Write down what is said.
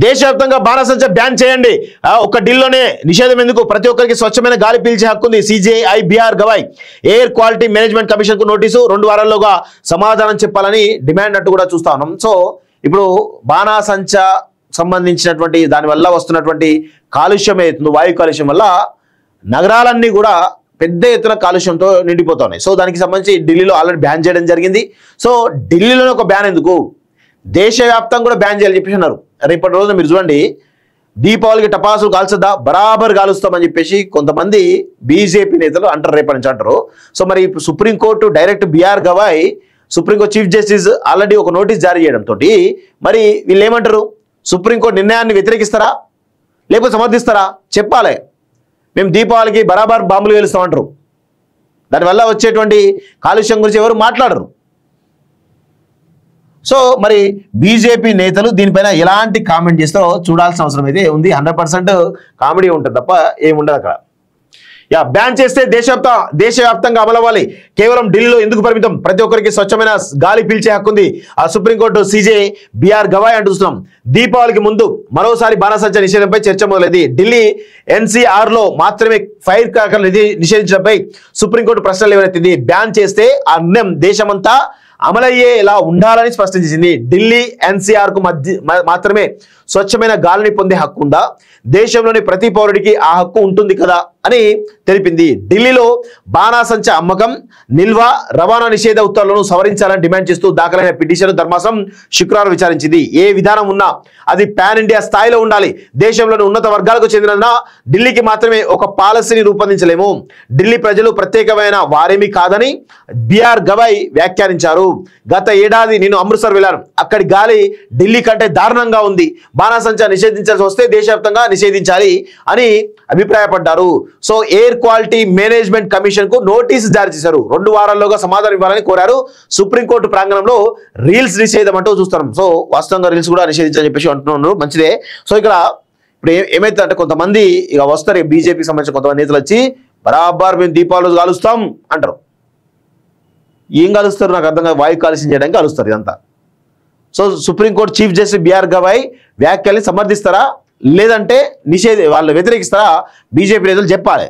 దేశవ్యాప్తంగా బాణసంచ బ్యాన్ చేయండి, ఒక ఢిల్లీలోనే నిషేధం ఎందుకు, ప్రతి ఒక్కరికి స్వచ్ఛమైన గాలి పీల్చే హక్కు ఉంది, CJI BR Gavai. Air quality management commission కు నోటీసు, 2 వారాల్లోగా సమాధానం చెప్పాలని డిమాండ్ అంటూ కూడా చూస్తా ఉన్నాం. సో ఇప్పుడు బాణాసంచ సంబంధించినటువంటి దానివల్ల వస్తున్నటువంటి కాలుష్యం ఏదైతుందో, వాయు కాలుష్యం వల్ల నగరాలన్నీ కూడా పెద్ద ఎత్తున కాలుష్యంతో నిండిపోతున్నాయి. సో దానికి సంబంధించి ఢిల్లీలో ఆల్రెడీ బ్యాన్ చేయడం జరిగింది. సో ఢిల్లీలోనే ఒక బ్యాన్ ఎందుకు, దేశవ్యాప్తంగా కూడా బ్యాన్ చేయాలని చెప్పేసి అన్నారు. రేపటి రోజున మీరు చూడండి, దీపావళికి టపాసులు కాల్చొద్దా, బరాబర్ కాలుస్తామని చెప్పేసి కొంతమంది బీజేపీ నేతలు అంటారు, రేపటి నుంచి అంటారు. సో మరి supreme court direct BR Gavai, supreme court chief justice already ఒక నోటీస్ జారీ చేయడంతో మరి వీళ్ళు ఏమంటారు, సుప్రీంకోర్టు నిర్ణయాన్ని వ్యతిరేకిస్తారా లేకపోతే సమర్థిస్తారా చెప్పాలి. మేము దీపావళికి బరాబర్ బాంబులు వేలుస్తామంటారు, దానివల్ల వచ్చేటువంటి కాలుష్యం గురించి ఎవరు మాట్లాడరు. సో మరి బీజేపీ నేతలు దీనిపైన ఎలాంటి కామెంట్ చేస్తారో చూడాల్సిన అవసరం అయితే ఉంది. 100% కామెడీ ఉంటుంది తప్ప ఏముండదు అక్కడ. బ్యాన్ చేస్తే దేశవ్యాప్తంగా అమలవ్వాలి, కేవలం ఢిల్లీలో ఎందుకు పరిమితం, ప్రతి ఒక్కరికి స్వచ్ఛమైన గాలి పీల్చే హక్కు ఉంది, ఆ సుప్రీంకోర్టు సిజే బిఆర్ గవాయ్ అంటున్నాం. దీపావళికి ముందు మరోసారి బాణసంచ నిషేధంపై చర్చ మొదలైంది. ఢిల్లీ ఎన్సీఆర్ లో మాత్రమే ఫైర్ క్రాకర్లు నిషేధించడంపై సుప్రీంకోర్టు ప్రశ్నలు లేవనెత్తింది. బ్యాన్ చేస్తే ఆ నిర్ణయం దేశమంతా అమలయ్యేలా ఉండాలని స్పష్టం చేసింది. ఢిల్లీ ఎన్సీఆర్ కు మాత్రమే స్వచ్ఛమైన గాలిని పొందే హక్కు ఉందా, దేశంలోని ప్రతి పౌరుడికి ఆ హక్కు ఉంటుంది కదా అని తెలిపింది. ఢిల్లీలో బాణాసంచ అమ్మకం, నిల్వ, రవాణా నిషేధ ఉత్తర్వులను సవరించాలని డిమాండ్ చేస్తూ దాఖలైన పిటిషన్ ధర్మాసనం శుక్రవారం విచారించింది. ఏ విధానం ఉన్నా అది పాన్ ఇండియా స్థాయిలో ఉండాలి, దేశంలోని ఉన్నత వర్గాలకు చెందిన ఢిల్లీకి మాత్రమే ఒక పాలసీని రూపొందించలేము, ఢిల్లీ ప్రజలు ప్రత్యేకమైన వారేమీ కాదని బిఆర్ గవాయ్ వ్యాఖ్యానించారు. గత ఏడాది నేను అమృత్సర్ వెళ్ళాను, అక్కడి గాలి ఢిల్లీ కంటే దారుణంగా ఉంది, బాణాసంచ నిషేధించాల్సి వస్తే దేశవ్యాప్తంగా నిషేధించాలి అని అభిప్రాయపడ్డారు. So air quality management commission కు నోటీసు జారీ చేశారు, 2 వారాల్లోగా సమాధానం ఇవ్వాలని కోరారు. సుప్రీంకోర్టు ప్రాంగణంలో రీల్స్ నిషేధం అంటూ చూస్తున్నాం. సో వాస్తవంగా రీల్స్ కూడా నిషేధించాలని చెప్పేసి అంటున్నారు, మంచిదే. సో ఇక్కడ ఇప్పుడు ఏమైతే అంటే కొంతమంది ఇక వస్తారు, బీజేపీకి సంబంధించిన కొంతమంది నేతలు వచ్చి బరాబర్ మేము దీపావళి కాలుస్తాం అంటారు. ఏం కాలుస్తారు నాకు అర్థం కాదు, వాయు కాలుష్యం చేయడానికి కాలుస్తారు ఇదంతా. So Supreme Court chief justice BR Gavai వ్యాఖ్యల్ని సమర్థిస్తారా లేదంటే వాళ్ళు వ్యతిరేకిస్తారా బీజేపీ నేతలు చెప్పాలి.